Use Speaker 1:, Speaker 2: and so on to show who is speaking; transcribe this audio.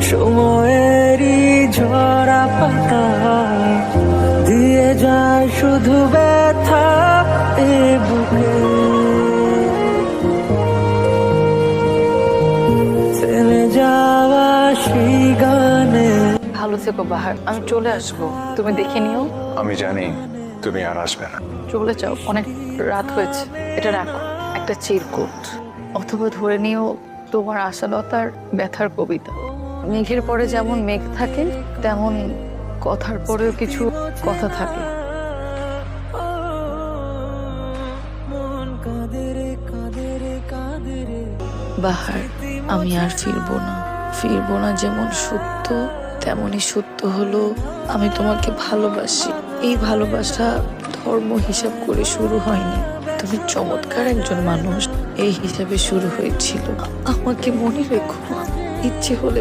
Speaker 1: সময়েরই ঝরা পাতা দিয়ে যায় শুধু ব্যথা এ বুকে, থেমে যাওয়া সেই গানে।
Speaker 2: ভালো থেকো বাহার, আমি চলে আসবো, তুমি দেখে নিও।
Speaker 3: আমি জানি তুমি আর আসবে না।
Speaker 2: চলে যাও, অনেক রাত হয়েছে। এটা রাখো, একটা চিরকুট, অথবা ধরে নিও তোমার আশালতার ব্যথার কবিতা। মেঘের পরে যেমন মেঘ থাকে, তেমন কথার পরেও কিছু কথা থাকে। বাহার, আমি আর ফিরবো না যেমন সত্য, তেমনই সত্য হলো আমি তোমাকে ভালোবাসি। এই ভালোবাসা ধর্ম হিসাব করে শুরু হয়নি, তুমি চমৎকার একজন মানুষ এই হিসাবে শুরু হয়েছিল। আমাকে মনে রেখো, ইচ্ছে হলে